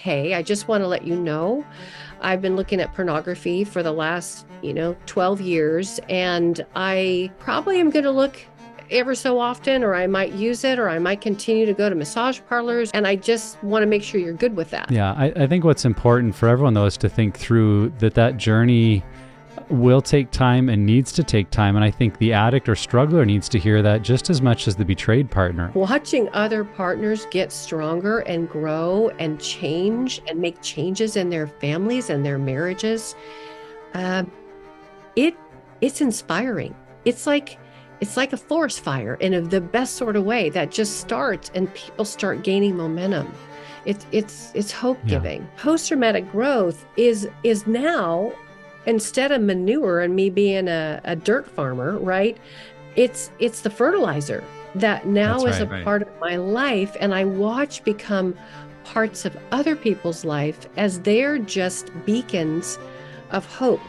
Hey, I just want to let you know, I've been looking at pornography for the last, 12 years, and I probably am going to look ever so often, or I might use it, or I might continue to go to massage parlors, and I just want to make sure you're good with that. Yeah, I think what's important for everyone, though, is to think through that journey will take time and needs to take time. And I think the addict or struggler needs to hear that just as much as the betrayed partner. Watching other partners get stronger and grow and change and make changes in their families and their marriages, it's inspiring. It's like a forest fire in the best sort of way that just starts and people start gaining momentum. It's hope-giving. Yeah. Post-traumatic growth is now, instead of manure and me being a dirt farmer, right? It's the fertilizer that now is a part of my life, and I watch become parts of other people's life as they're just beacons of hope.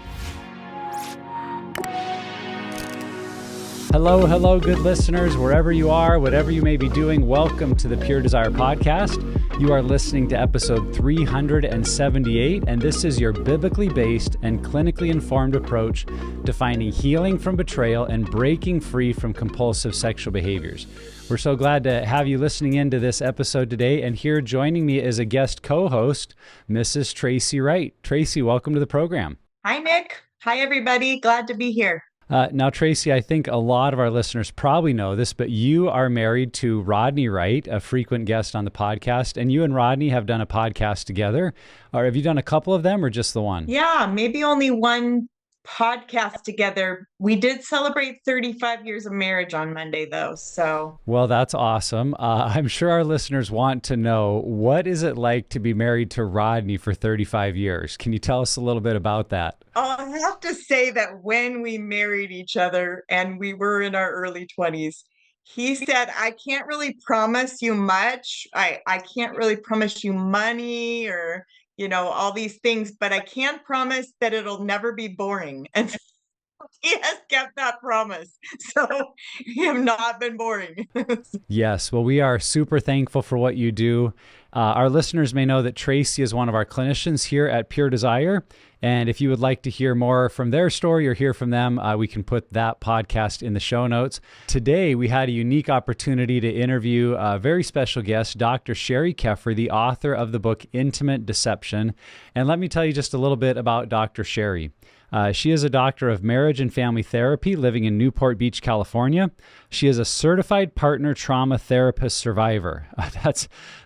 Hello, good listeners, wherever you are, whatever you may be doing, welcome to the Pure Desire Podcast. You are listening to episode 378, and this is your biblically based and clinically informed approach to finding healing from betrayal and breaking free from compulsive sexual behaviors. We're so glad to have you listening into this episode today, and here joining me is a guest co-host, Mrs. Tracy Wright. Tracy, welcome to the program. Hi, Nick. Hi, everybody. Glad to be here. Now, Tracy, I think a lot of our listeners probably know this, but you are married to Rodney Wright, a frequent guest on the podcast, and you and Rodney have done a podcast together. Or have you done a couple of them or just the one? Yeah, maybe only one podcast together. We did celebrate 35 years of marriage on Monday, though. So, well, that's awesome. I'm sure our listeners want to know, what is it like to be married to Rodney for 35 years? Can you tell us a little bit about that? I have to say that when we married each other and we were in our early 20s, he said, I can't really promise you much. I can't really promise you money or all these things, but I can promise that it'll never be boring. And he has kept that promise. So we have not been boring. Yes. Well, we are super thankful for what you do. Our listeners may know that Tracy is one of our clinicians here at Pure Desire. And if you would like to hear more from their story or hear from them, we can put that podcast in the show notes. Today, we had a unique opportunity to interview a very special guest, Dr. Sheri Keffer, the author of the book Intimate Deception. And let me tell you just a little bit about Dr. Sheri. She is a doctor of marriage and family therapy living in Newport Beach, California. She is a certified partner trauma therapist survivor.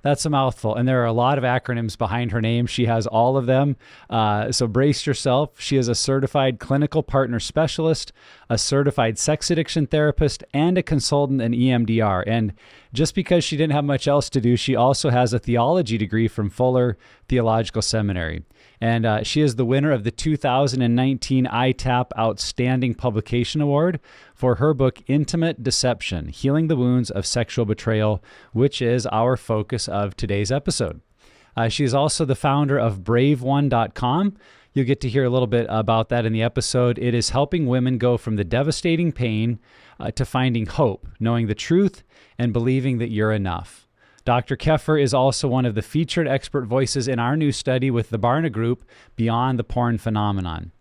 That's a mouthful. And there are a lot of acronyms behind her name. She has all of them. So brace yourself. She is a certified clinical partner specialist, a certified sex addiction therapist, and a consultant in EMDR. And just because she didn't have much else to do, she also has a theology degree from Fuller Theological Seminary. And she is the winner of the 2019 ITAP Outstanding Publication Award for her book, Intimate Deception, Healing the Wounds of Sexual Betrayal, which is our focus of today's episode. She is also the founder of BraveOne.com. You'll get to hear a little bit about that in the episode. It is helping women go from the devastating pain to finding hope, knowing the truth, and believing that you're enough. Dr. Keffer is also one of the featured expert voices in our new study with the Barna Group, Beyond the Porn Phenomenon.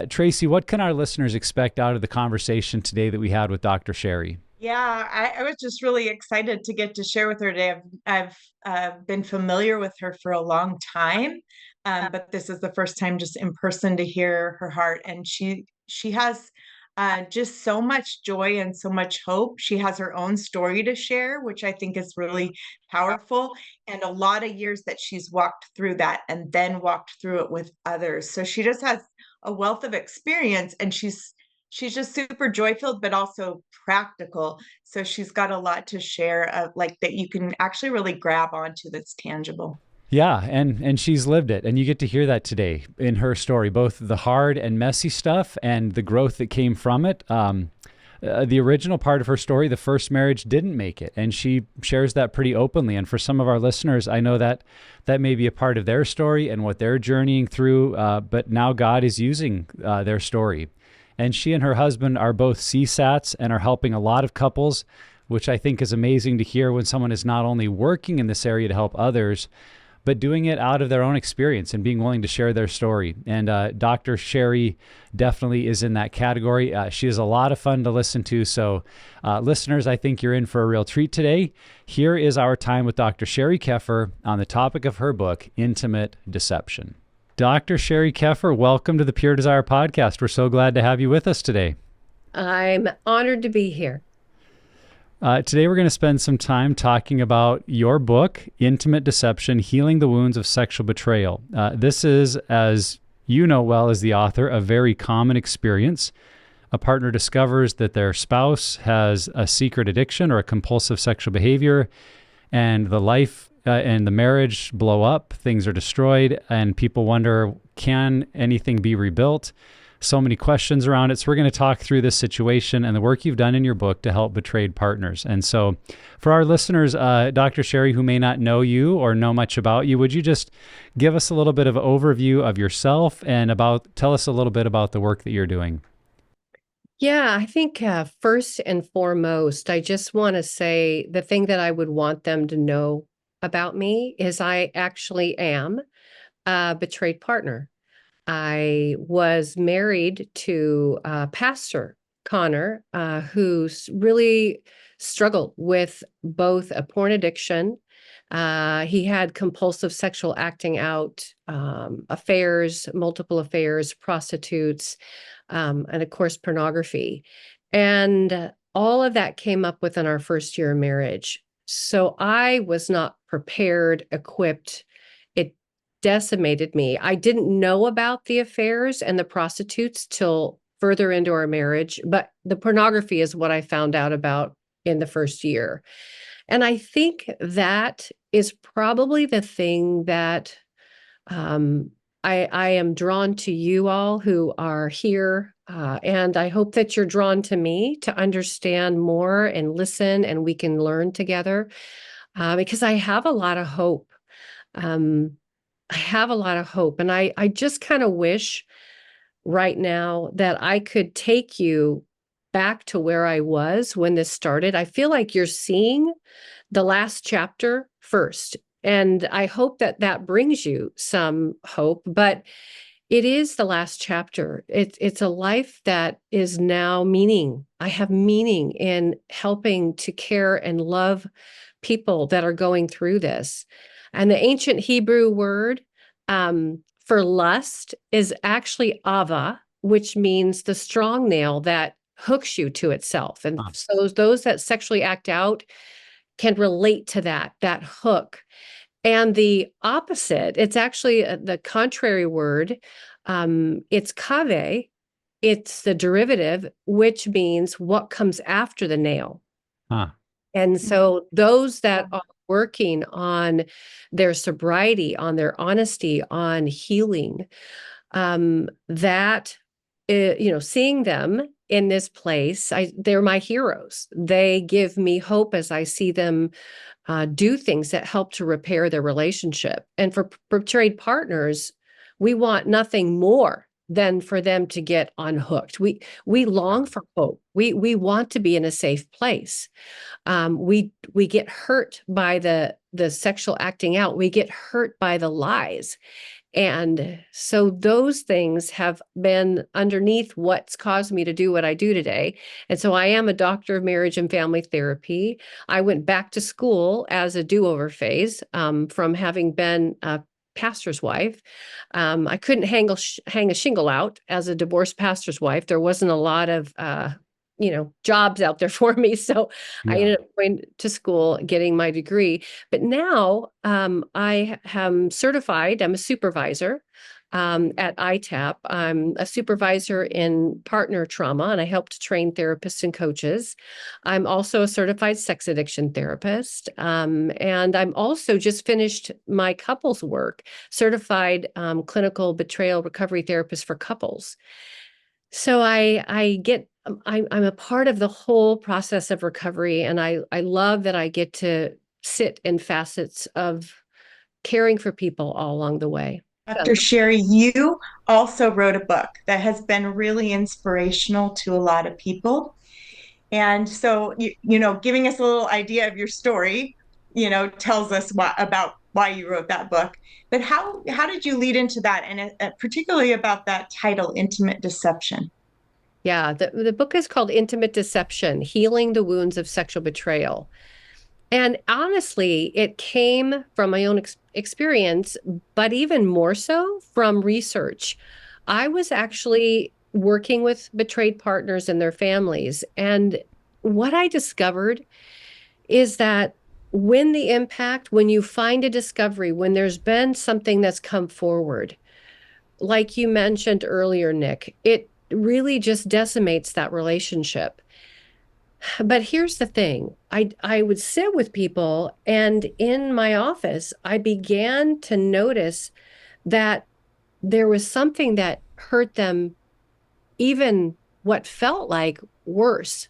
Tracy, what can our listeners expect out of the conversation today that we had with Dr. Sheri? Yeah, I was just really excited to get to share with her today. I've been familiar with her for a long time, but this is the first time just in person to hear her heart. And she has just so much joy and so much hope. She has her own story to share, which I think is really powerful, and a lot of years that she's walked through that and then walked through it with others. So she just has a wealth of experience, and she's just super joy-filled, but also practical. So she's got a lot to share, like that you can actually really grab onto that's tangible. Yeah, and she's lived it, and you get to hear that today in her story, both the hard and messy stuff and the growth that came from it. The original part of her story, the first marriage, didn't make it, and she shares that pretty openly. And for some of our listeners, I know that may be a part of their story and what they're journeying through, but now God is using their story. And she and her husband are both CSATs and are helping a lot of couples, which I think is amazing to hear when someone is not only working in this area to help others, but doing it out of their own experience and being willing to share their story. And Dr. Sheri definitely is in that category. She is a lot of fun to listen to. So listeners, I think you're in for a real treat today. Here is our time with Dr. Sheri Keffer on the topic of her book, Intimate Deception. Dr. Sheri Keffer, welcome to the Pure Desire podcast. We're so glad to have you with us today. I'm honored to be here. Today, we're going to spend some time talking about your book, Intimate Deception, Healing the Wounds of Sexual Betrayal. This is, as you know well as the author, a very common experience. A partner discovers that their spouse has a secret addiction or a compulsive sexual behavior, and the life and the marriage blow up, things are destroyed, and people wonder, can anything be rebuilt? So many questions around it. So we're going to talk through this situation and the work you've done in your book to help betrayed partners. And so for our listeners, Dr. Sheri, who may not know you or know much about you, would you just give us a little bit of an overview of yourself and tell us a little bit about the work that you're doing? Yeah, I think first and foremost, I just want to say the thing that I would want them to know about me is I actually am a betrayed partner. I was married to Pastor Connor, who's really struggled with both a porn addiction. He had compulsive sexual acting out, affairs, multiple affairs, prostitutes, and of course, pornography. And all of that came up within our first year of marriage. So I was not prepared, equipped. It decimated me. I didn't know about the affairs and the prostitutes till further into our marriage, but the pornography is what I found out about in the first year. And I think that is probably the thing that I am drawn to you all who are here. And I hope that you're drawn to me to understand more and listen, and we can learn together because I have a lot of hope. I have a lot of hope. And I just kind of wish right now that I could take you back to where I was when this started. I feel like you're seeing the last chapter first. And I hope that that brings you some hope, but it is the last chapter. It's a life that is now meaning. I have meaning in helping to care and love people that are going through this. And the ancient Hebrew word for lust is actually ava, which means the strong nail that hooks you to itself. And so those that sexually act out can relate to that hook. And the opposite, it's actually the contrary word. It's kave. It's the derivative, which means what comes after the nail. And so those that are working on their sobriety, on their honesty, on healing, seeing them in this place, they're my heroes. They give me hope as I see them do things that help to repair their relationship. And for betrayed partners, we want nothing more than for them to get unhooked. We long for hope. We want to be in a safe place. We get hurt by the sexual acting out. We get hurt by the lies. And so those things have been underneath what's caused me to do what I do today. And so I am a doctor of marriage and family therapy. I went back to school as a do-over phase from having been a pastor's wife. I couldn't hang a shingle out as a divorced pastor's wife. There wasn't a lot of jobs out there for me. So I ended up going to school, getting my degree. But now I am certified. I'm a supervisor at ITAP. I'm a supervisor in partner trauma, and I help to train therapists and coaches. I'm also a certified sex addiction therapist. And I'm also just finished my couples work, certified clinical betrayal recovery therapist for couples. So I'm a part of the whole process of recovery, and I love that I get to sit in facets of caring for people all along the way. Dr. Sheri, you also wrote a book that has been really inspirational to a lot of people. And so, giving us a little idea of your story, tells us about why you wrote that book. But how did you lead into that, and particularly about that title, Intimate Deception? Yeah, the book is called Intimate Deception: Healing the Wounds of Sexual Betrayal. And honestly, it came from my own experience, but even more so from research. I was actually working with betrayed partners and their families. And what I discovered is that when you find a discovery, when there's been something that's come forward, like you mentioned earlier, Nick, it really just decimates that relationship. But here's the thing. I would sit with people, and in my office, I began to notice that there was something that hurt them, even what felt like worse.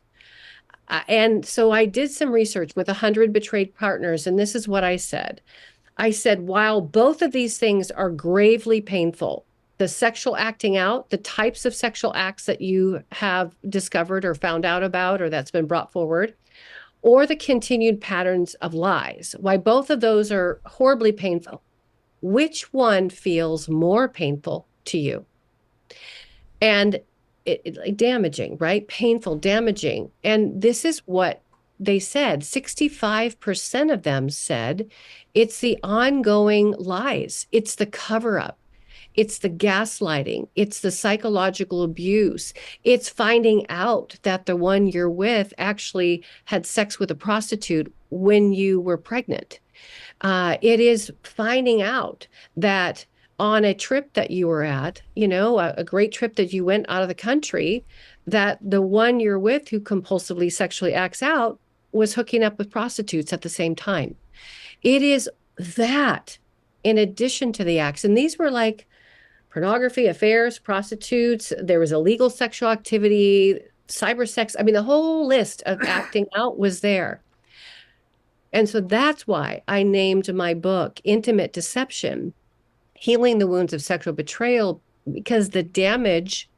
And so I did some research with 100 betrayed partners, and this is what I said. I said, while both of these things are gravely painful, the sexual acting out, the types of sexual acts that you have discovered or found out about or that's been brought forward, or the continued patterns of lies, why both of those are horribly painful, which one feels more painful to you? And like damaging, right? Painful, damaging. And this is what they said. 65% of them said it's the ongoing lies, it's the cover up, it's the gaslighting, it's the psychological abuse, it's finding out that the one you're with actually had sex with a prostitute when you were pregnant. It is finding out that on a trip that you were at, a great trip that you went out of the country, that the one you're with who compulsively sexually acts out was hooking up with prostitutes at the same time. It is that in addition to the acts. And these were like pornography, affairs, prostitutes, there was illegal sexual activity, cyber sex. I mean, the whole list of acting out was there. And so that's why I named my book Intimate Deception: Healing the Wounds of Sexual Betrayal, because the damage,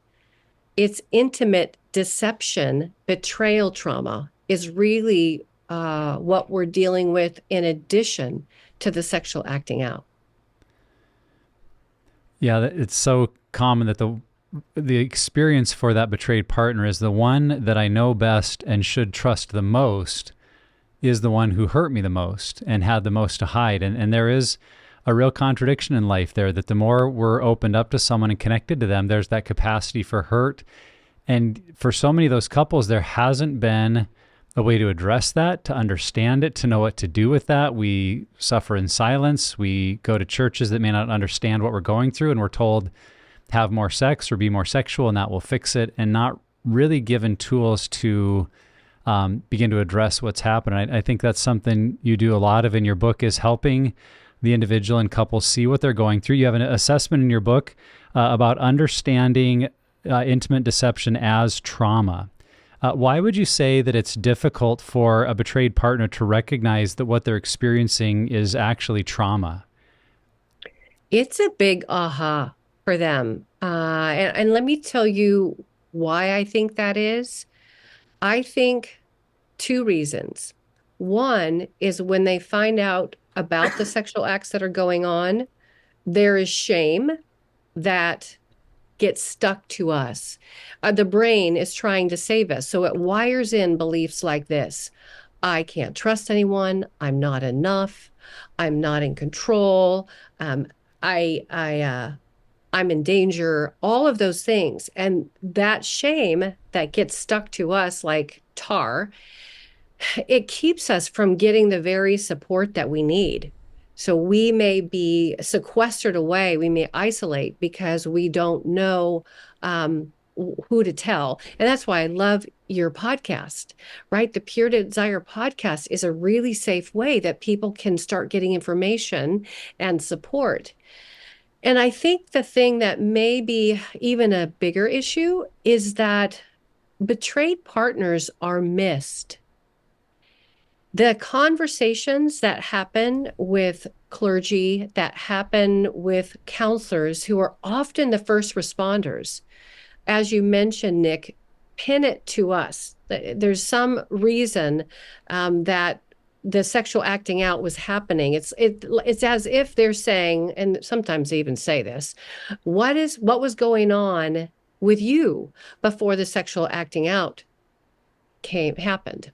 it's intimate deception, betrayal trauma is really what we're dealing with in addition to the sexual acting out. Yeah, it's so common that the experience for that betrayed partner is the one that I know best and should trust the most is the one who hurt me the most and had the most to hide. And there is a real contradiction in life there, that the more we're opened up to someone and connected to them, there's that capacity for hurt. And for so many of those couples, there hasn't been a way to address that, to understand it, to know what to do with that. We suffer in silence. We go to churches that may not understand what we're going through, and we're told, have more sex or be more sexual, and that will fix it, and not really given tools to begin to address what's happened. I think that's something you do a lot of in your book, is helping the individual and couples see what they're going through. You have an assessment in your book about understanding intimate deception as trauma. Why would you say that it's difficult for a betrayed partner to recognize that what they're experiencing is actually trauma? It's a big aha for them. And let me tell you why I think that is. I think two reasons. One is when they find out about the sexual acts that are going on, there is shame that gets stuck to us. The brain is trying to save us. So it wires in beliefs like this: I can't trust anyone. I'm not enough. I'm not in control. I'm in danger. All of those things. And that shame that gets stuck to us like tar, it keeps us from getting the very support that we need. So we may be sequestered away, we may isolate because we don't know who to tell. And that's why I love your podcast, right? The Pure Desire podcast is a really safe way that people can start getting information and support. And I think the thing that may be even a bigger issue is that betrayed partners are missed. The conversations that happen with clergy, that happen with counselors who are often the first responders, as you mentioned, Nick, pin it to us. There's some reason that the sexual acting out was happening. It's as if they're saying, and sometimes they even say this, what was going on with you before the sexual acting out happened?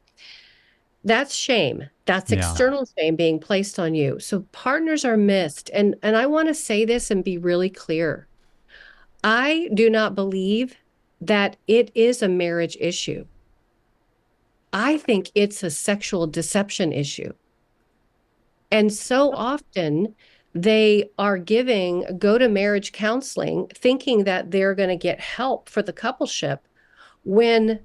That's shame. That's Yeah. external shame being placed on you. So partners are missed. And I want to say this and be really clear. I do not believe that it is a marriage issue. I think it's a sexual deception issue. And so often they are go to marriage counseling thinking that they're going to get help for the coupleship when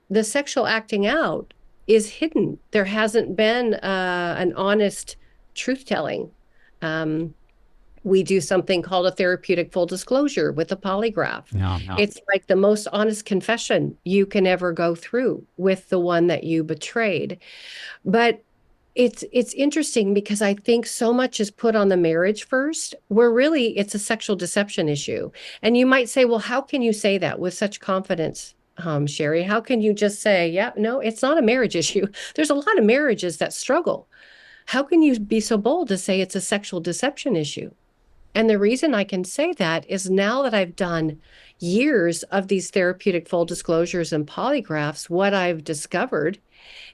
the sexual acting out is hidden. There hasn't been an honest truth telling. We do something called a therapeutic full disclosure with a polygraph. Yeah. Yeah. It's like the most honest confession you can ever go through with the one that you betrayed. But it's interesting because I think so much is put on the marriage first, where really it's a sexual deception issue. And you might say, well, how can you say that with such confidence, Sheri? How can you just say, yeah, no, it's not a marriage issue? There's a lot of marriages that struggle. How can you be so bold to say it's a sexual deception issue? And the reason I can say that is now that I've done years of these therapeutic full disclosures and polygraphs, what I've discovered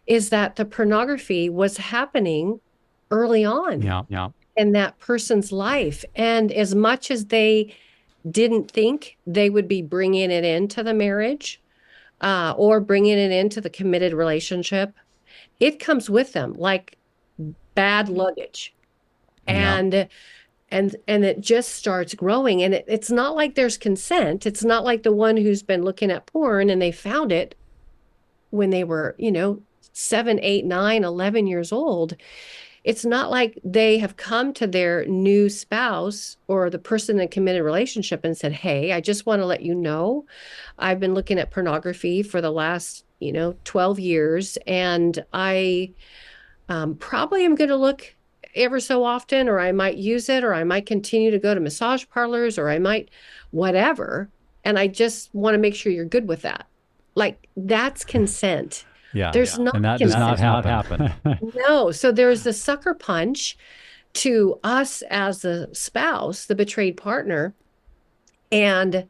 is that the pornography was happening early on Yeah. Yeah. in that person's life. And as much as they didn't think they would be bringing it into the marriage or bringing it into the committed relationship, it comes with them like bad luggage. Yeah. And it just starts growing. And it's not like there's consent. It's not like the one who's been looking at porn and they found it when they were, 7, 8, 9, 11 years old. It's not like they have come to their new spouse or the person in a committed relationship and said, hey, I just want to let you know, I've been looking at pornography for the last, 12 years. And I probably am going to look ever so often, or I might use it, or I might continue to go to massage parlors, or I might whatever. And I just want to make sure you're good with that. Like that's consent. Yeah. There's not And that does not happen. no. So there's the sucker punch to us as the spouse, the betrayed partner. And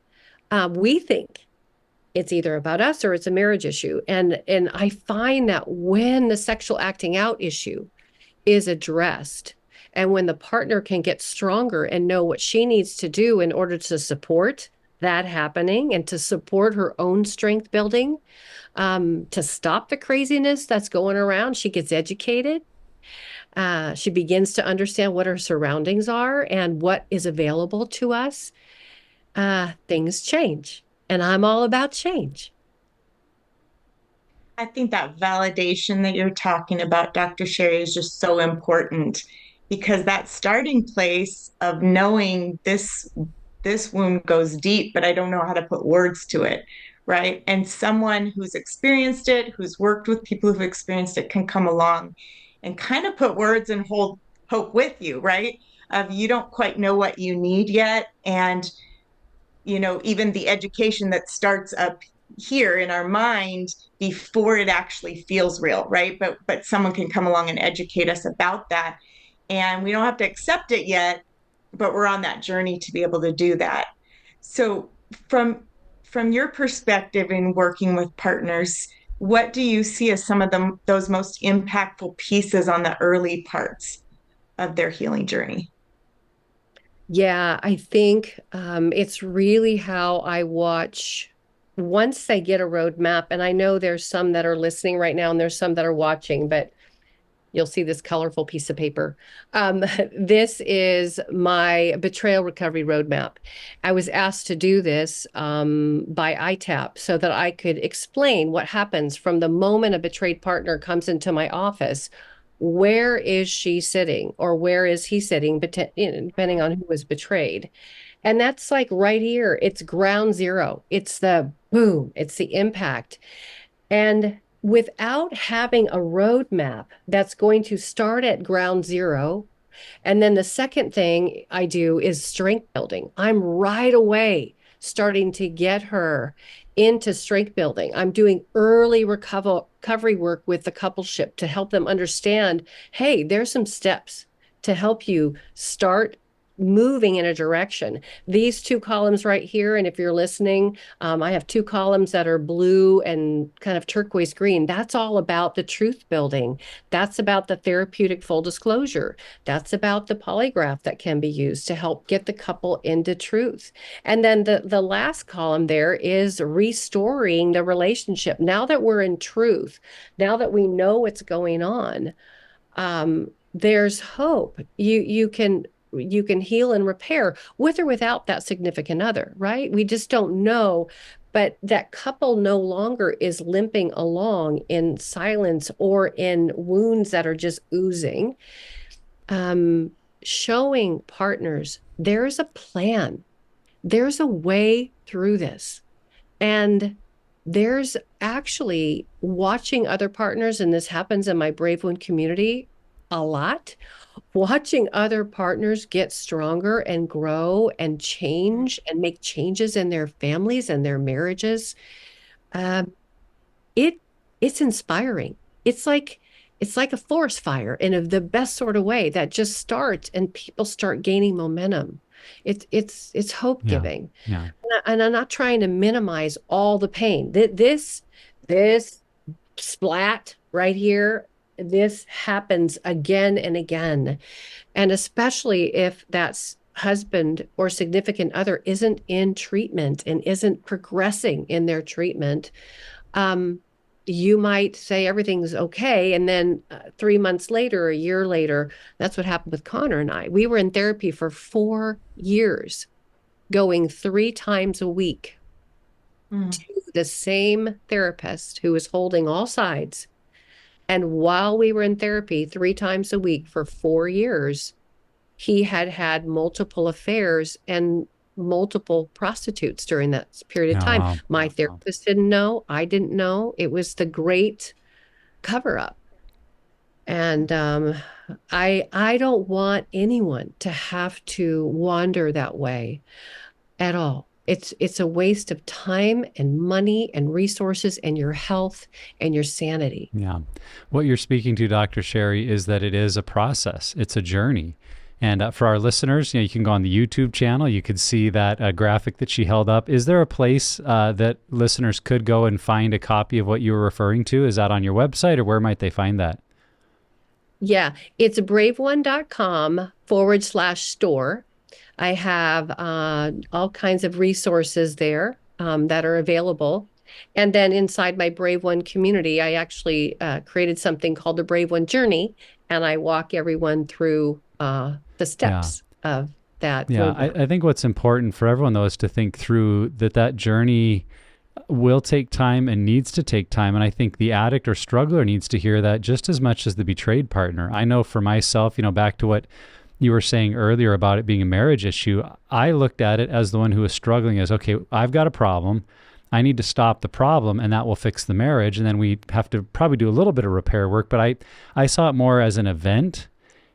we think it's either about us or it's a marriage issue. And I find that when the sexual acting out issue is addressed and when the partner can get stronger and know what she needs to do in order to support that happening and to support her own strength building, to stop the craziness that's going around, she gets educated. She begins to understand what her surroundings are and what is available to us. Things change. And I'm all about change. I think that validation that you're talking about, Dr. Sheri, is just so important because that starting place of knowing this wound goes deep, but I don't know how to put words to it, right? And someone who's experienced it, who's worked with people who've experienced it, can come along and kind of put words and hold hope with you, right? Of you don't quite know what you need yet, and even the education that starts up here in our mind before it actually feels real, right? But someone can come along and educate us about that, and we don't have to accept it yet, but we're on that journey to be able to do that. So from your perspective in working with partners, what do you see as some of those most impactful pieces on the early parts of their healing journey? Yeah, I think it's really how I watch once they get a roadmap. And I know there's some that are listening right now and there's some that are watching, but you'll see this colorful piece of paper. This is my betrayal recovery roadmap. I was asked to do this by ITAP so that I could explain what happens from the moment a betrayed partner comes into my office. Where is she sitting or where is he sitting, depending on who was betrayed. And that's like right here. It's ground zero. It's the boom. It's the impact. And without having a roadmap that's going to start at ground zero, and then the second thing I do is strength building. I'm right away starting to get her into strength building. I'm doing early recovery work with the coupleship to help them understand, hey, there's some steps to help you start moving in a direction. These two columns right here, and if you're listening, I have two columns that are blue and kind of turquoise green. That's all about the truth building. That's about the therapeutic full disclosure. That's about the polygraph that can be used to help get the couple into truth. And then the last column there is restoring the relationship. Now that we're in truth, now that we know what's going on, there's hope. You can heal and repair with or without that significant other, right? We just don't know. But that couple no longer is limping along in silence or in wounds that are just oozing. Showing partners there's a plan, there's a way through this. And there's actually watching other partners, and this happens in my Brave One community a lot, watching other partners get stronger and grow and change and make changes in their families and their marriages. Um, it's inspiring. It's like a forest fire in the best sort of way that just starts and people start gaining momentum. It's hope Yeah. giving. Yeah. And I'm not trying to minimize all the pain. This splat right here, this happens again and again. And especially if that husband or significant other isn't in treatment and isn't progressing in their treatment, you might say everything's okay. And then 3 months later, a year later, that's what happened with Connor and I. We were in therapy for 4 years, going 3 times a week to the same therapist who was holding all sides. And while we were in therapy 3 times a week for 4 years, he had had multiple affairs and multiple prostitutes during that period of Oh, time. wow. My therapist didn't know. I didn't know. It was the great cover up. And I don't want anyone to have to wander that way at all. It's a waste of time and money and resources and your health and your sanity. Yeah. What you're speaking to, Dr. Sheri, is that it is a process. It's a journey. And for our listeners, you can go on the YouTube channel. You could see that graphic that she held up. Is there a place that listeners could go and find a copy of what you were referring to? Is that on your website, or where might they find that? Yeah, it's braveone.com/store. I have all kinds of resources there that are available. And then inside my Brave One community, I actually created something called the Brave One Journey, and I walk everyone through the steps of that. Yeah, I think what's important for everyone, though, is to think through that journey will take time and needs to take time. And I think the addict or struggler needs to hear that just as much as the betrayed partner. I know for myself, back to what you were saying earlier about it being a marriage issue, I looked at it as the one who was struggling as, okay, I've got a problem. I need to stop the problem, and that will fix the marriage. And then we have to probably do a little bit of repair work. But I saw it more as an event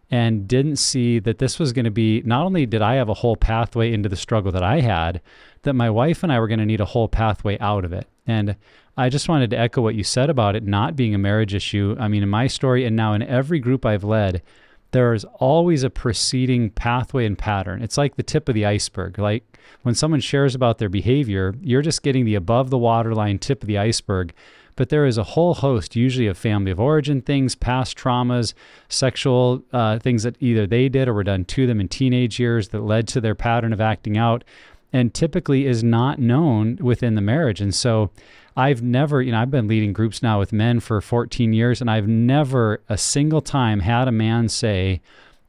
and didn't see that this was going to be, not only did I have a whole pathway into the struggle that I had, that my wife and I were going to need a whole pathway out of it. And I just wanted to echo what you said about it not being a marriage issue. I mean, in my story and now in every group I've led, there is always a preceding pathway and pattern. It's like the tip of the iceberg. Like when someone shares about their behavior, you're just getting the above the waterline tip of the iceberg. But there is a whole host, usually of family of origin things, past traumas, sexual things that either they did or were done to them in teenage years that led to their pattern of acting out, and typically is not known within the marriage. And so I've never, I've been leading groups now with men for 14 years, and I've never a single time had a man say,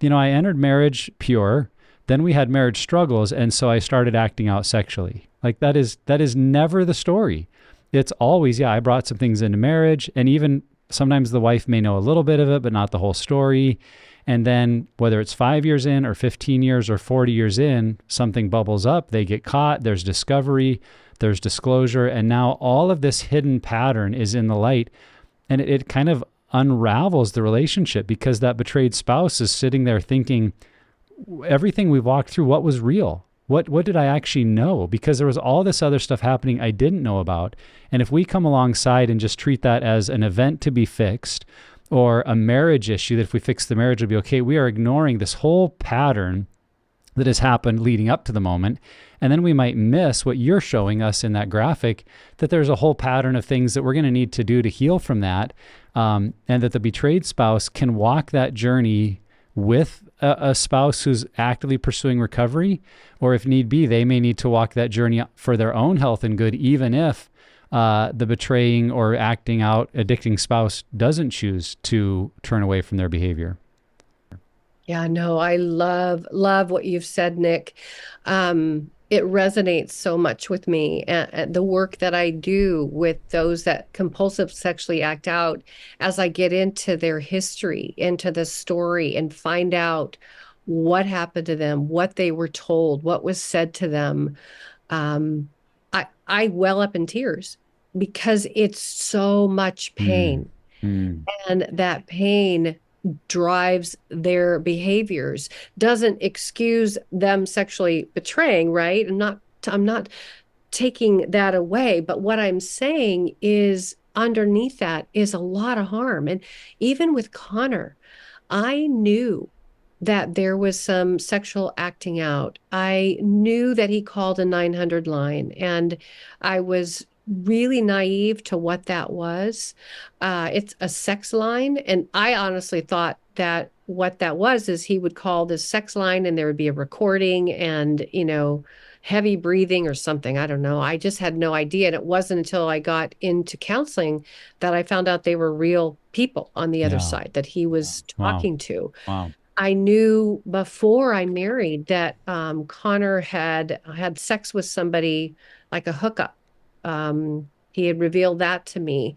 I entered marriage pure, then we had marriage struggles, and so I started acting out sexually. Like that is never the story. It's always, I brought some things into marriage, and even sometimes the wife may know a little bit of it, but not the whole story. And then whether it's 5 years in or 15 years or 40 years in, something bubbles up, they get caught, there's discovery, there's disclosure, and now all of this hidden pattern is in the light, and it kind of unravels the relationship because that betrayed spouse is sitting there thinking, everything we've walked through, what was real? what did I actually know? Because there was all this other stuff happening I didn't know about. And if we come alongside and just treat that as an event to be fixed, or a marriage issue that if we fix the marriage, it'll be okay, we are ignoring this whole pattern that has happened leading up to the moment. And then we might miss what you're showing us in that graphic, that there's a whole pattern of things that we're going to need to do to heal from that. And that the betrayed spouse can walk that journey with a spouse who's actively pursuing recovery, or if need be, they may need to walk that journey for their own health and good, even if the betraying or acting out addicting spouse doesn't choose to turn away from their behavior. Yeah, no, I love what you've said, Nick. It resonates so much with me. And the work that I do with those that compulsive sexually act out, as I get into their history, into the story, and find out what happened to them, what they were told, what was said to them, um, I well up in tears because it's so much Mm, pain. mm, And that pain drives their behaviors, doesn't excuse them sexually betraying, right? I'm not taking that away, but what I'm saying is underneath that is a lot of harm. And even with Connor, I knew that there was some sexual acting out. I knew that he called a 900 line, and I was really naive to what that was. It's a sex line, and I honestly thought that what that was is he would call this sex line and there would be a recording and, heavy breathing or something. I don't know. I just had no idea. And it wasn't until I got into counseling that I found out they were real people on the other yeah. side that he was Wow. talking to. Wow. I knew before I married that Connor had sex with somebody like a hookup. He had revealed that to me,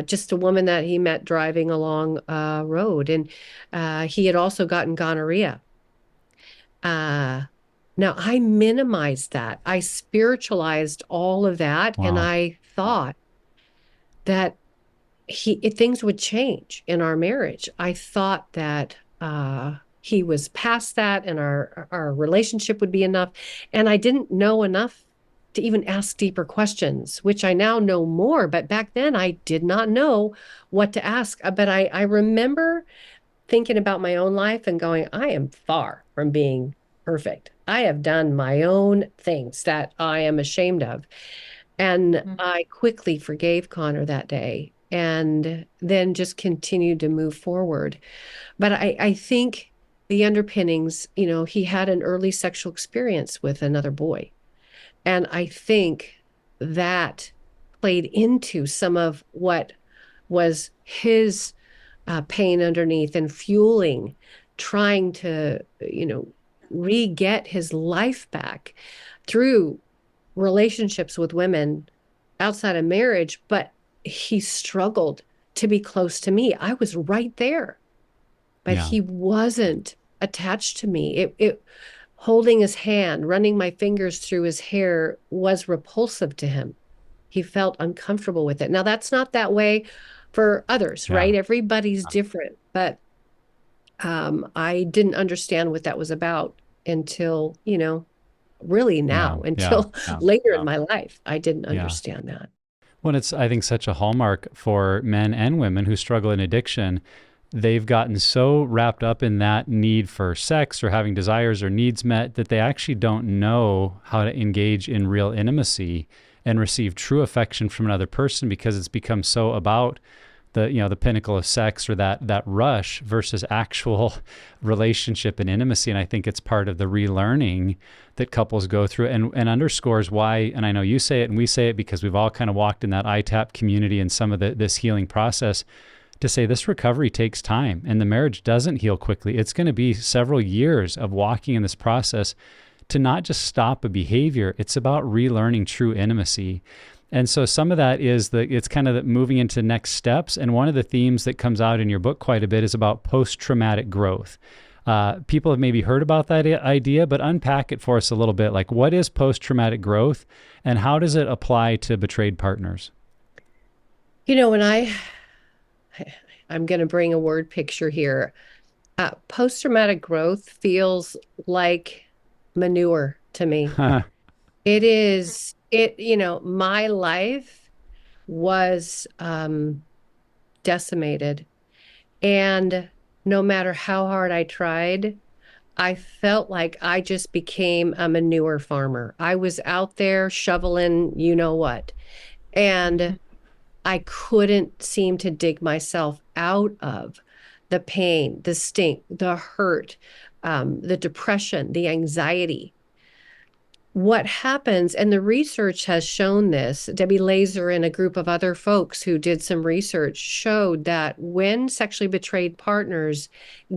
just a woman that he met driving along a road, and he had also gotten gonorrhea. Uh, Now I minimized that. I spiritualized all of that, and Wow. I thought that things would change in our marriage. I thought that he was past that and our relationship would be enough. And I didn't know enough to even ask deeper questions, which I now know more. But back then I did not know what to ask. But I remember thinking about my own life and going, I am far from being perfect. I have done my own things that I am ashamed of. And Mm. I quickly forgave Connor that day and then just continued to move forward. But I think the underpinnings, he had an early sexual experience with another boy. And I think that played into some of what was his pain underneath and fueling, trying to, re-get his life back through relationships with women outside of marriage, but he struggled to be close to me. I was right there, but Yeah. he wasn't attached to me. It holding his hand, running my fingers through his hair was repulsive to him. He felt uncomfortable with it. Now that's not that way for others, Yeah. right? Everybody's different, but I didn't understand what that was about until, really Yeah. now, Yeah. until Yeah. later in Yeah. my life. I didn't Yeah. understand that. Well, it's, I think, such a hallmark for men and women who struggle in addiction. They've gotten so wrapped up in that need for sex or having desires or needs met that they actually don't know how to engage in real intimacy and receive true affection from another person, because it's become so about the pinnacle of sex or that rush versus actual relationship and intimacy. And I think it's part of the relearning that couples go through, and underscores why, and I know you say it and we say it because we've all kind of walked in that ITAP community and some of this healing process, to say this recovery takes time and the marriage doesn't heal quickly. It's going to be several years of walking in this process to not just stop a behavior. It's about relearning true intimacy. And so some of that is it's kind of moving into next steps. And one of the themes that comes out in your book quite a bit is about post-traumatic growth. People have maybe heard about that idea, but unpack it for us a little bit. Like, what is post-traumatic growth and how does it apply to betrayed partners? When I'm going to bring a word picture here. Post-traumatic growth feels like manure. to me. My life was decimated. And no matter how hard I tried, I felt like I just became a manure farmer. I was out there shoveling, you know what, and I couldn't seem to dig myself out of the pain, the stink, the hurt, the depression, the anxiety. What happens, and the research has shown this, Debbie Laser and a group of other folks who did some research showed that when sexually betrayed partners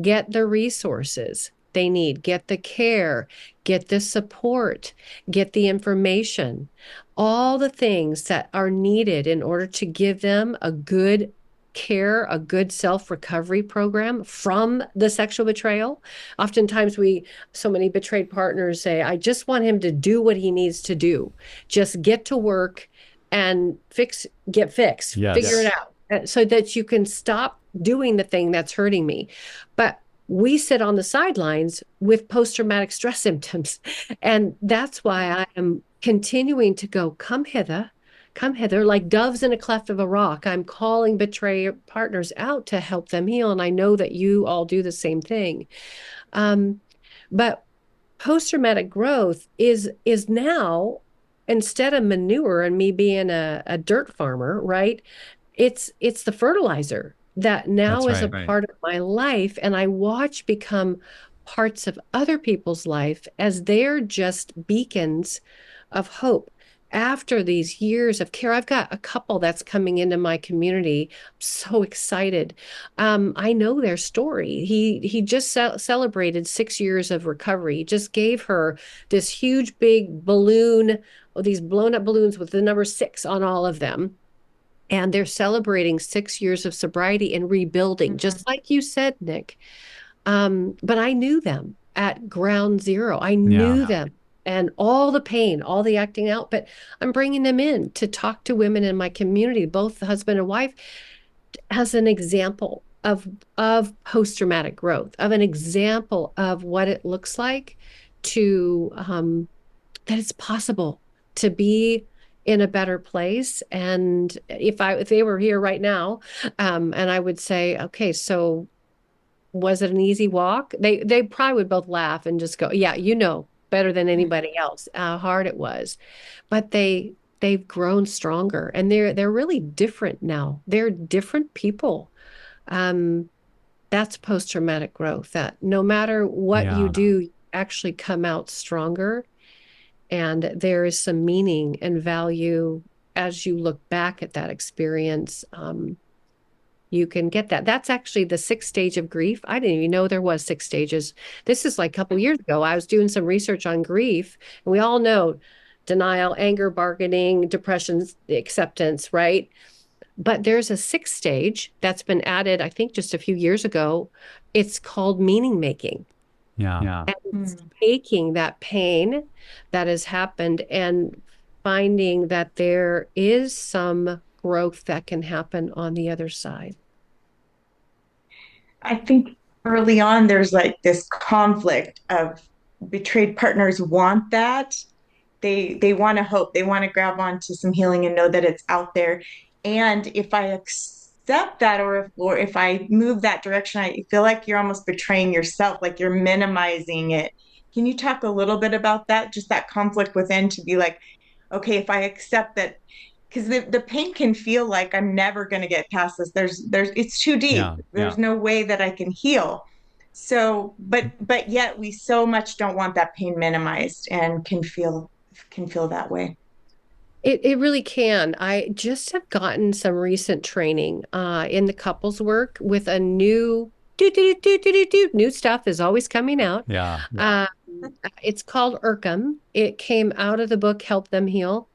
get the resources they need, get the care, get the support, get the information, all the things that are needed in order to give them a good care, a good self-recovery program from the sexual betrayal. Oftentimes so many betrayed partners say, I just want him to do what he needs to do. Just get to work and get fixed, Yes. figure it out so that you can stop doing the thing that's hurting me. But we sit on the sidelines with post-traumatic stress symptoms. And that's why I am continuing to go, come hither, like doves in a cleft of a rock. I'm calling betrayed partners out to help them heal. And I know that you all do the same thing. But post-traumatic growth is now, instead of manure and me being a dirt farmer, right? It's the fertilizer that now is a part of my life, and I watch become parts of other people's life as they're just beacons of hope. After these years of care, I've got a couple that's coming into my community. I'm so excited. I know their story. He just celebrated 6 years of recovery. He just gave her this huge big balloon, these blown up balloons with the number 6 on all of them. And they're celebrating 6 years of sobriety and rebuilding, just like you said, Nick. But I knew them at ground zero. I knew them and all the pain, all the acting out, but I'm bringing them in to talk to women in my community, both the husband and wife, as an example of post-traumatic growth, of an example of what it looks like to that it's possible to be in a better place. And if they were here right now, and I would say, okay, so was it an easy walk? They probably would both laugh and just go, yeah, better than anybody else how hard it was. But they've grown stronger, and they're really different now. They're different people. That's post-traumatic growth, that no matter what you do, you actually come out stronger. And there is some meaning and value as you look back at that experience. You can get that. That's actually the 6th stage of grief. I didn't even know there was 6 stages. This is like a couple years ago. I was doing some research on grief, and we all know denial, anger, bargaining, depression, acceptance, right? But there's a 6th stage that's been added, I think, just a few years ago. It's called meaning making. And it's taking that pain that has happened and finding that there is some growth that can happen on the other side. I think early on there's like this conflict of betrayed partners want that. They want to hope, they want to grab onto some healing and know that it's out there. And if I accept that, or if I move that direction, I feel like you're almost betraying yourself, like you're minimizing it. Can you talk a little bit about that? Just that conflict within, to be like, okay, if I accept that, because the pain can feel like I'm never going to get past this. There's it's too deep. There's no way that I can heal. So, but yet we so much don't want that pain minimized, and can feel that way. It really can. I just have gotten some recent training in the couples work with a new new stuff is always coming out. It's called Urkham. It came out of the book Help Them Heal.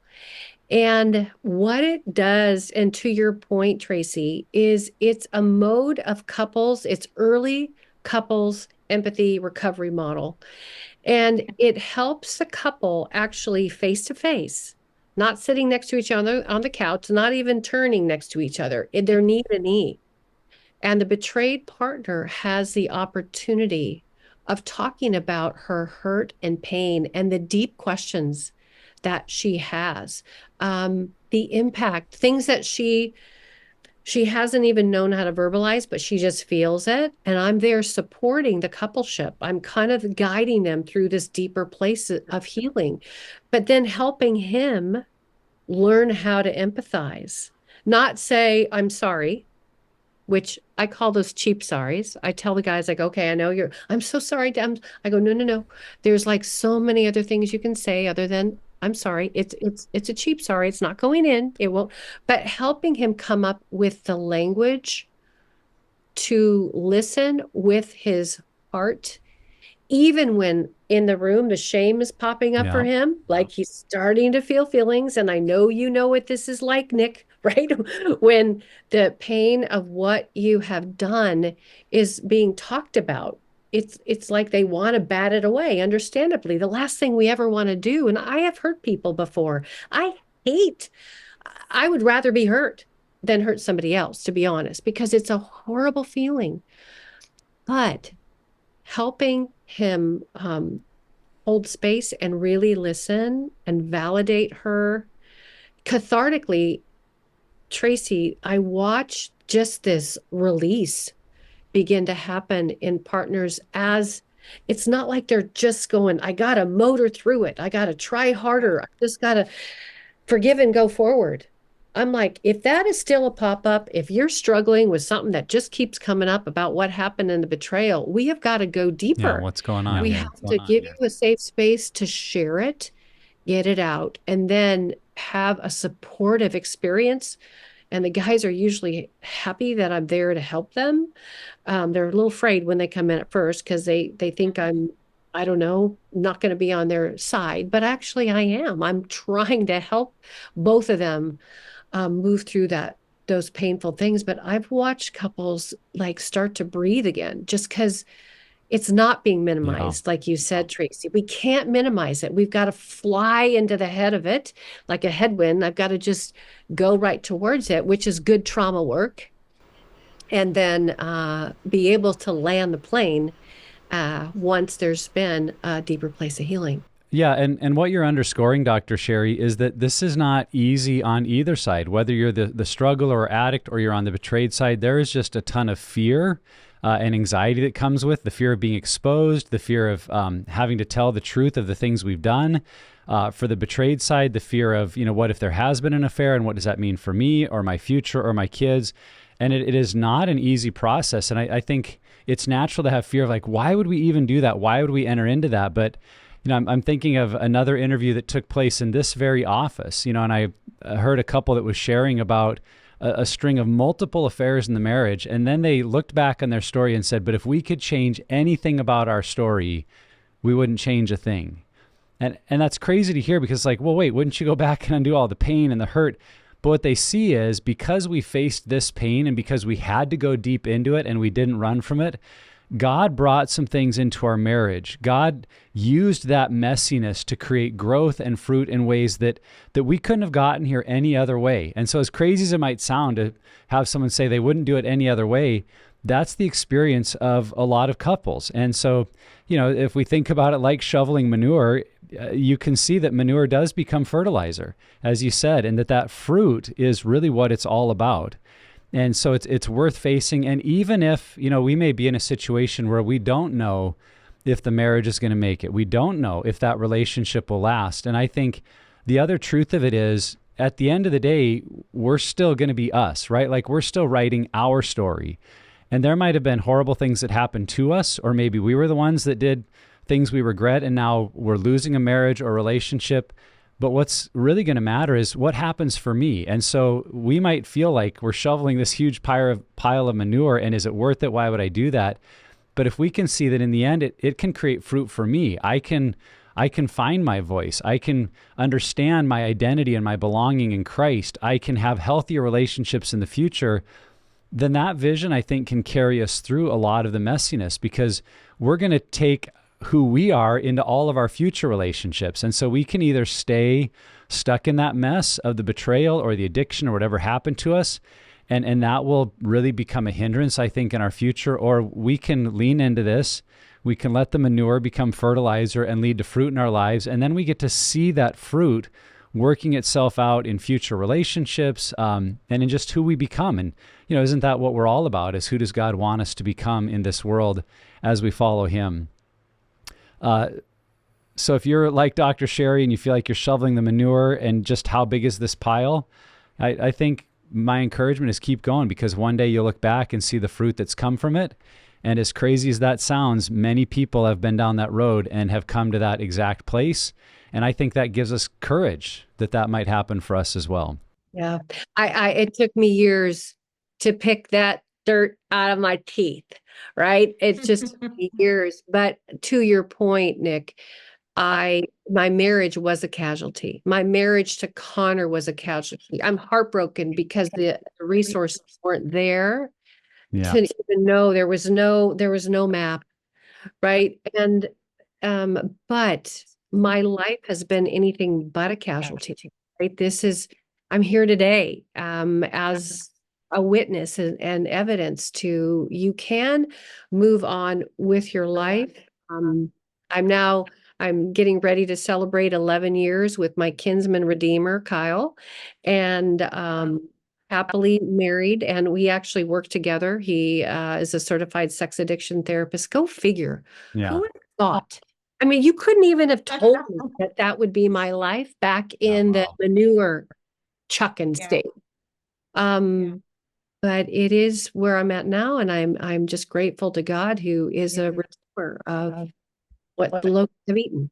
And what it does, and to your point, Tracy, is it's a mode of couples. It's early couples empathy recovery model. And it helps the couple actually face to face, not sitting next to each other on the couch, not even turning next to each other, they're knee to knee. And the betrayed partner has the opportunity of talking about her hurt and pain and the deep questions that she has, the impact, things that she hasn't even known how to verbalize, but she just feels it. And I'm there supporting the coupleship. I'm kind of guiding them through this deeper place of healing, but then helping him learn how to empathize, not say, I'm sorry, which I call those cheap sorries. I tell the guys, like, okay, I know I'm so sorry. I go, no, no, no. There's like so many other things you can say other than I'm sorry. It's a cheap sorry. It's not going in. It won't, but helping him come up with the language to listen with his heart, even when in the room the shame is popping up for him, like he's starting to feel feelings. And I know you know what this is like, Nick, right? When the pain of what you have done is being talked about, it's like they want to bat it away, understandably. The last thing we ever want to do, and I have hurt people before. I would rather be hurt than hurt somebody else, to be honest, because it's a horrible feeling. But helping him hold space and really listen and validate her cathartically, Tracy, I watched just this release begin to happen in partners, as it's not like they're just going, I got to motor through it. I got to try harder. I just got to forgive and go forward. I'm like, if that is still a pop-up, if you're struggling with something that just keeps coming up about what happened in the betrayal, we have got to go deeper. What's going on? We have to give you a safe space to share it, get it out, and then have a supportive experience. And the guys are usually happy that I'm there to help them. They're a little afraid when they come in at first because they think I don't know, not going to be on their side, but actually I am. I'm trying to help both of them move through those painful things. But I've watched couples like start to breathe again, just because it's not being minimized. Like you said, Tracy, we can't minimize it. We've got to fly into the head of it like a headwind. I've got to just go right towards it, which is good trauma work. And then be able to land the plane once there's been a deeper place of healing. Yeah, and what you're underscoring, Dr. Sheri, is that this is not easy on either side. Whether you're the struggler or addict or you're on the betrayed side, there is just a ton of fear and anxiety that comes with the fear of being exposed, the fear of having to tell the truth of the things we've done. For the betrayed side, the fear of, what if there has been an affair and what does that mean for me or my future or my kids? And it is not an easy process. And I think it's natural to have fear of like, why would we even do that? Why would we enter into that? But I'm thinking of another interview that took place in this very office, and I heard a couple that was sharing about a string of multiple affairs in the marriage. And then they looked back on their story and said, but if we could change anything about our story, we wouldn't change a thing. And that's crazy to hear because like, well, wait, wouldn't you go back and undo all the pain and the hurt? But what they see is because we faced this pain and because we had to go deep into it and we didn't run from it, God brought some things into our marriage. God used that messiness to create growth and fruit in ways that we couldn't have gotten here any other way. And so as crazy as it might sound to have someone say they wouldn't do it any other way, that's the experience of a lot of couples. And so, if we think about it like shoveling manure, you can see that manure does become fertilizer, as you said, and that fruit is really what it's all about. And so it's worth facing. And even if, we may be in a situation where we don't know if the marriage is going to make it, we don't know if that relationship will last. And I think the other truth of it is, at the end of the day, we're still going to be us, right? Like we're still writing our story. And there might have been horrible things that happened to us, or maybe we were the ones that did things we regret and now we're losing a marriage or relationship. But what's really going to matter is what happens for me. And so we might feel like we're shoveling this huge pile of manure, and is it worth it? Why would I do that? But if we can see that in the end, it can create fruit for me. I can find my voice. I can understand my identity and my belonging in Christ. I can have healthier relationships in the future. Then that vision, I think, can carry us through a lot of the messiness, because we're going to take who we are into all of our future relationships. And so we can either stay stuck in that mess of the betrayal or the addiction or whatever happened to us, and that will really become a hindrance, I think, in our future, or we can lean into this. We can let the manure become fertilizer and lead to fruit in our lives. And then we get to see that fruit working itself out in future relationships, and in just who we become. And, isn't that what we're all about, is who does God want us to become in this world as we follow him? So if you're like Dr. Sheri and you feel like you're shoveling the manure and just how big is this pile, I think my encouragement is keep going, because one day you'll look back and see the fruit that's come from it. And as crazy as that sounds, many people have been down that road and have come to that exact place. And I think that gives us courage that might happen for us as well. Yeah. It took me years to pick that dirt out of my teeth, right? It just took me years. But to your point, Nick, my marriage was a casualty. My marriage to Connor was a casualty. I'm heartbroken because the resources weren't there to even know. There was no map, right? And but my life has been anything but a casualty, right? I'm here today as a witness and evidence to you can move on with your life. I'm getting ready to celebrate 11 years with my kinsman redeemer, Kyle, and happily married. And we actually work together. He is a certified sex addiction therapist. Go figure. Yeah. Who would have thought? I mean, you couldn't even have told me that would be my life back in the manure chucking state. But it is where I'm at now, and I'm just grateful to God, who is a restorer of what the locusts have eaten.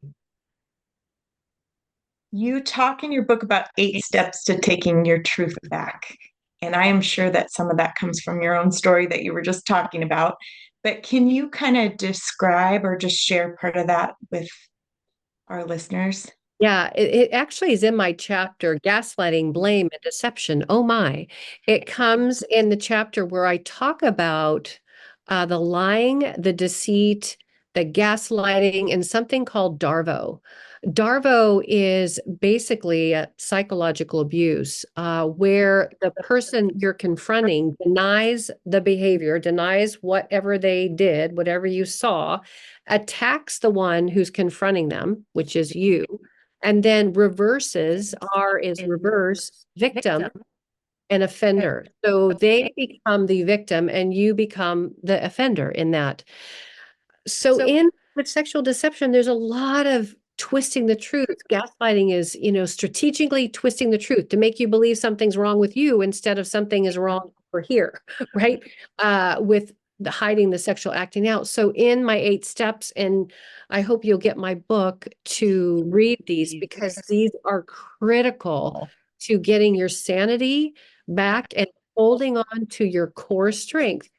You talk in your book about 8 steps to taking your truth back. And I am sure that some of that comes from your own story that you were just talking about. But can you kind of describe or just share part of that with our listeners? Yeah, it actually is in my chapter, Gaslighting, Blame, and Deception. Oh my. It comes in the chapter where I talk about the lying, the deceit, the gaslighting, and something called DARVO. DARVO is basically a psychological abuse where the person you're confronting denies the behavior, denies whatever they did, whatever you saw, attacks the one who's confronting them, which is you, and then reverse victim and offender. So they become the victim and you become the offender in that. So with sexual deception, there's a lot of twisting the truth. Gaslighting is, strategically twisting the truth to make you believe something's wrong with you instead of something is wrong over here, right? With hiding the sexual acting out. So in my 8 steps, and I hope you'll get my book to read these, because these are critical to getting your sanity back and holding on to your core strength.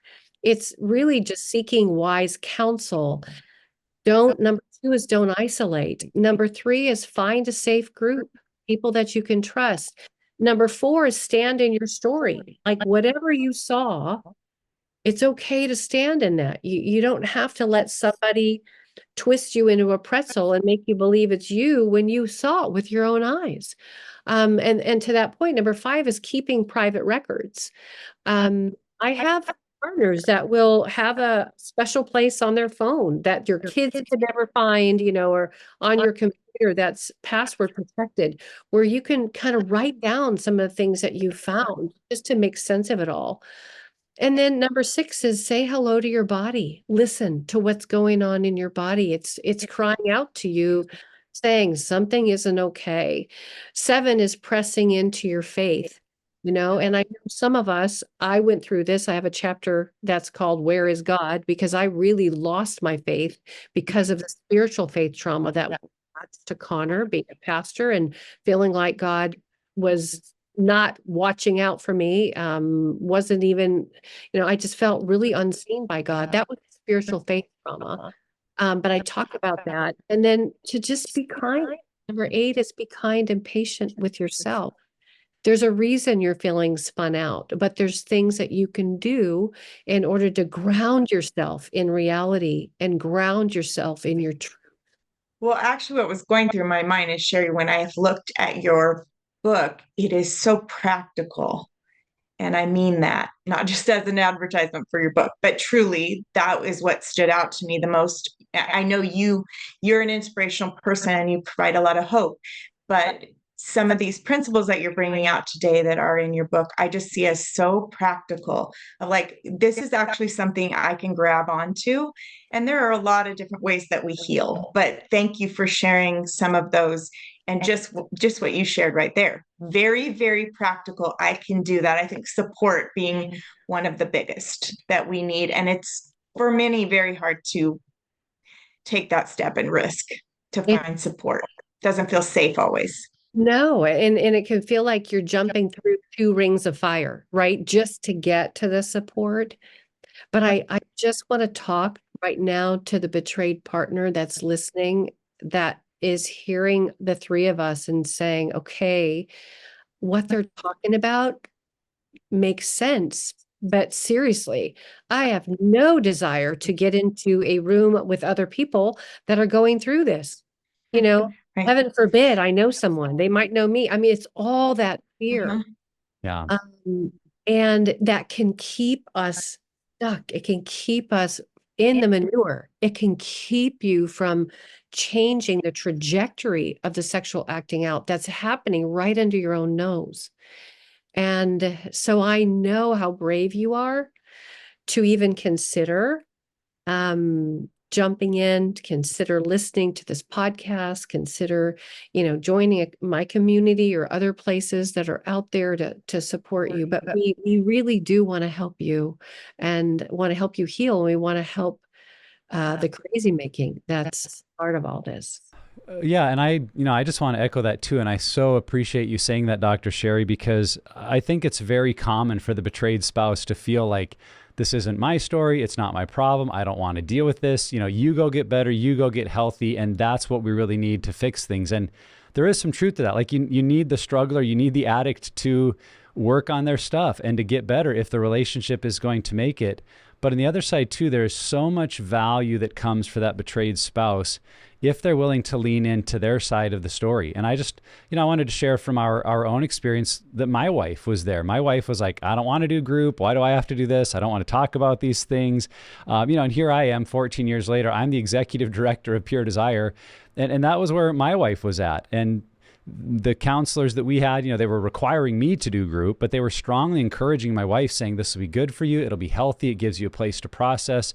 It's really just seeking wise counsel. Number 2 is don't isolate. Number 3 is find a safe group, people that you can trust. Number 4 is stand in your story. Like whatever you saw, it's okay to stand in that. You don't have to let somebody twist you into a pretzel and make you believe it's you when you saw it with your own eyes. And to that point, number 5 is keeping private records. I have partners that will have a special place on their phone that your kids could never find, or on your computer that's password protected, where you can kind of write down some of the things that you found just to make sense of it all. And then number 6 is say hello to your body. Listen to what's going on in your body. It's crying out to you, saying something isn't okay. 7 is pressing into your faith, and I know some of us, I went through this. I have a chapter that's called Where is God? Because I really lost my faith because of the spiritual faith trauma that was attached to Connor being a pastor and feeling like God was not watching out for me, wasn't even, I just felt really unseen by God. That was spiritual faith trauma. But I talk about that. And then to just be kind. Number 8 is be kind and patient with yourself. There's a reason you're feeling spun out, but there's things that you can do in order to ground yourself in reality and ground yourself in your truth. Well, actually, what was going through my mind is, Sheri, when I looked at your book, it is so practical. And I mean that, not just as an advertisement for your book, but truly that is what stood out to me the most. I know you're an inspirational person and you provide a lot of hope, but some of these principles that you're bringing out today that are in your book, I just see as so practical. Like, this is actually something I can grab onto. And there are a lot of different ways that we heal, but thank you for sharing some of those. And just what you shared right there, very, very practical. I can do that. I think support being one of the biggest that we need. And it's for many very hard to take that step and risk to find support. Doesn't feel safe always. No, and it can feel like you're jumping through two rings of fire, right? Just to get to the support. But I just want to talk right now to the betrayed partner that's listening, that is hearing the three of us and saying, okay, what they're talking about makes sense. But seriously, I have no desire to get into a room with other people that are going through this. You know, Right. heaven forbid, I know someone, they might know me. I mean, it's all that fear. Uh-huh. Yeah. And that can keep us stuck. It can keep us in the manure. It can keep you from changing the trajectory of the sexual acting out that's happening right under your own nose. And so I know how brave you are to even consider jumping in, consider listening to this podcast, consider, joining my community or other places that are out there to support you. But we really do want to help you and want to help you heal. And we want to help the crazy making that's part of all this. Yeah. And I just want to echo that too. And I so appreciate you saying that, Dr. Sheri, because I think it's very common for the betrayed spouse to feel like, this isn't my story. It's not my problem. I don't want to deal with this. You go get better, you go get healthy. And that's what we really need to fix things. And there is some truth to that. Like you need the struggler, you need the addict to work on their stuff and to get better if the relationship is going to make it. But on the other side too, there's so much value that comes for that betrayed spouse if they're willing to lean into their side of the story. And I just, I wanted to share from our own experience that my wife was there. My wife was like, I don't want to do group. Why do I have to do this? I don't want to talk about these things. And here I am 14 years later, I'm the executive director of Pure Desire. And that was where my wife was at. And the counselors that we had, they were requiring me to do group, but they were strongly encouraging my wife, saying, this will be good for you. It'll be healthy. It gives you a place to process.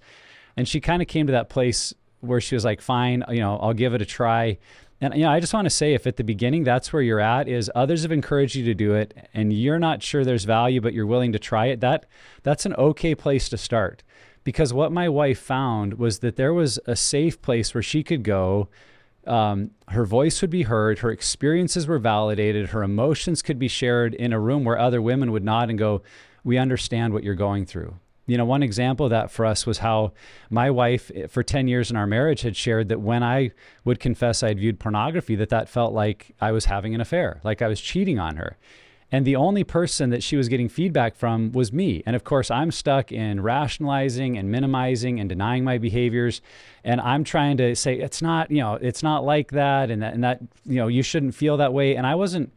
And she kind of came to that place where she was like, fine, I'll give it a try. And, I just want to say, if at the beginning, that's where you're at, is others have encouraged you to do it and you're not sure there's value, but you're willing to try it. That's an okay place to start. Because what my wife found was that there was a safe place where she could go. Her voice would be heard. Her experiences were validated. Her emotions could be shared in a room where other women would nod and go, we understand what you're going through. One example of that for us was how my wife, for 10 years in our marriage, had shared that when I would confess I'd viewed pornography, that felt like I was having an affair, like I was cheating on her. And the only person that she was getting feedback from was me. And of course, I'm stuck in rationalizing and minimizing and denying my behaviors. And I'm trying to say, it's not like that. And that, you shouldn't feel that way. And I wasn't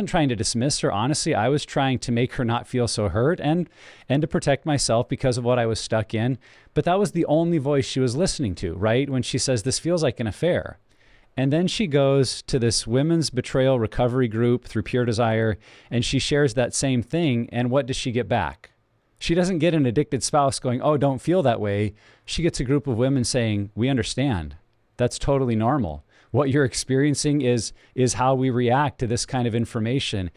trying to dismiss her. Honestly, I was trying to make her not feel so hurt and to protect myself because of what I was stuck in. But that was the only voice she was listening to, right? When she says, this feels like an affair. And then she goes to this women's betrayal recovery group through Pure Desire, and she shares that same thing. And what does she get back? She doesn't get an addicted spouse going, oh, don't feel that way. She gets a group of women saying, we understand. That's totally normal. What you're experiencing is how we react to this kind of information.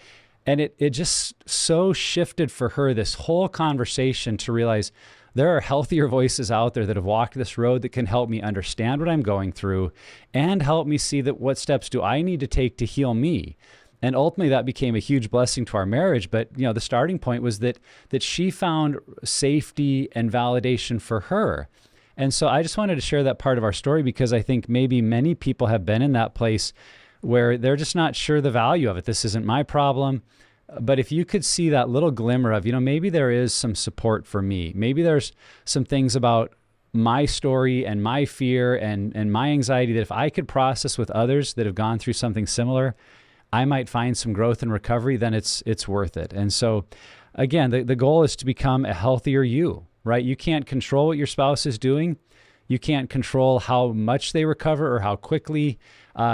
And it just so shifted for her this whole conversation to realize there are healthier voices out there that have walked this road that can help me understand what I'm going through and help me see that what steps do I need to take to heal me. And ultimately that became a huge blessing to our marriage. But the starting point was that she found safety and validation for her. And so I just wanted to share that part of our story because I think maybe many people have been in that place where they're just not sure the value of it. This isn't my problem. But if you could see that little glimmer of, maybe there is some support for me. Maybe there's some things about my story and my fear and my anxiety that if I could process with others that have gone through something similar, I might find some growth and recovery, then it's worth it. And so again, the goal is to become a healthier you, right? You can't control what your spouse is doing. You can't control how much they recover or how quickly.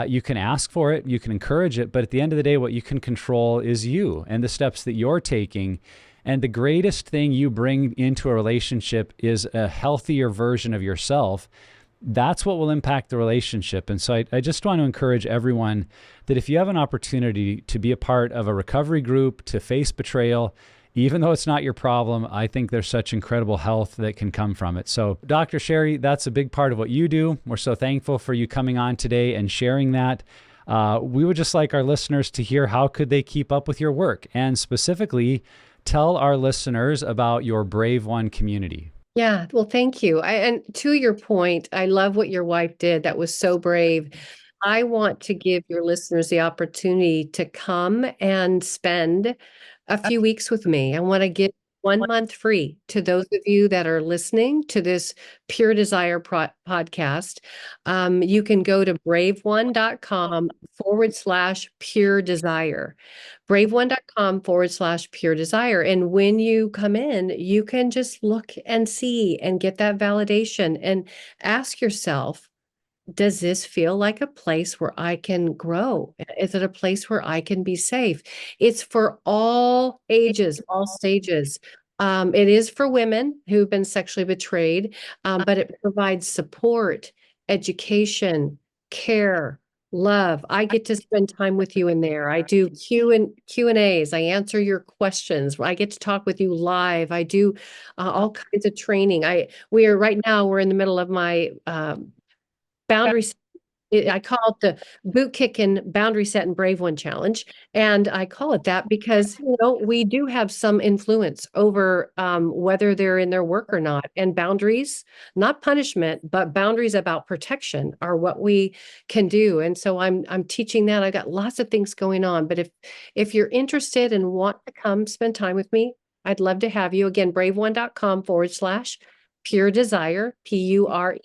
You can ask for it, you can encourage it, but at the end of the day, what you can control is you and the steps that you're taking. And the greatest thing you bring into a relationship is a healthier version of yourself. That's what will impact the relationship. And so I just want to encourage everyone that if you have an opportunity to be a part of a recovery group, to face betrayal, even though it's not your problem, I think there's such incredible health that can come from it. So Dr. Sheri, that's a big part of what you do. We're so thankful for you coming on today and sharing that. We would just like our listeners to hear, how could they keep up with your work? And specifically, tell our listeners about your Brave One community. Yeah, well, thank you. And to your point, I love what your wife did. That was so brave. I want to give your listeners the opportunity to come and spend a few weeks with me. I want to give 1 month free to those of you that are listening to this Pure Desire podcast. You can go to braveone.com/pure desire. braveone.com/pure desire. And when you come in, you can just look and see and get that validation and ask yourself, does this feel like a place where I can grow? Is it a place where I can be safe? It's for all ages, all stages. It is for women who've been sexually betrayed, but it provides support, education, care, love. I get to spend time with you in there. I do Q&As. I answer your questions. I get to talk with you live. I do all kinds of training. Right now, we're in the middle of my boundary. I call it the boot kick and boundary set and Brave One challenge. And I call it that because, we do have some influence over whether they're in their work or not. And boundaries, not punishment, but boundaries about protection are what we can do. And so I'm teaching that. I've got lots of things going on. But if you're interested and want to come spend time with me, I'd love to have you. Again, braveone.com/pure desire, PUREESIRE.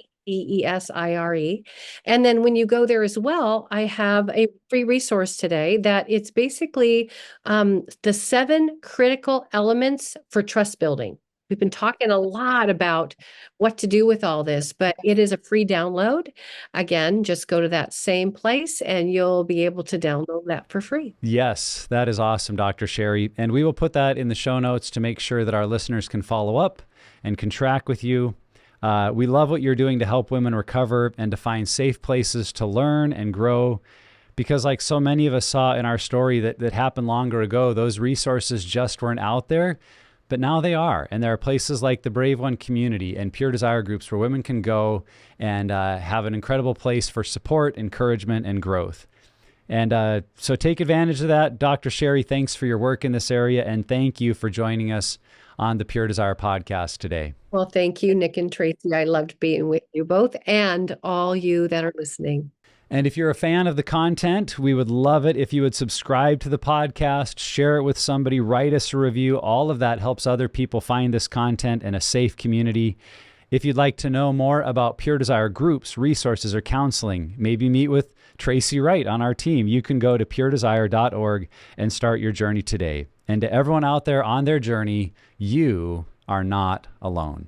And then when you go there as well, I have a free resource today that it's basically the 7 critical elements for trust building. We've been talking a lot about what to do with all this, but it is a free download. Again, just go to that same place and you'll be able to download that for free. Yes, that is awesome, Dr. Sheri. And we will put that in the show notes to make sure that our listeners can follow up and can track with you. We love what you're doing to help women recover and to find safe places to learn and grow. Because like so many of us saw in our story that happened longer ago, those resources just weren't out there, but now they are. And there are places like the Brave One community and Pure Desire groups where women can go and have an incredible place for support, encouragement, and growth. And so take advantage of that. Dr. Sheri, thanks for your work in this area, and thank you for joining us on the Pure Desire podcast today. Well, thank you, Nick and Tracy. I loved being with you both and all you that are listening. And if you're a fan of the content, we would love it if you would subscribe to the podcast, share it with somebody, write us a review. All of that helps other people find this content in a safe community. If you'd like to know more about Pure Desire groups, resources, or counseling, maybe meet with Tracy Wright on our team, you can go to puredesire.org and start your journey today. And to everyone out there on their journey, you are not alone.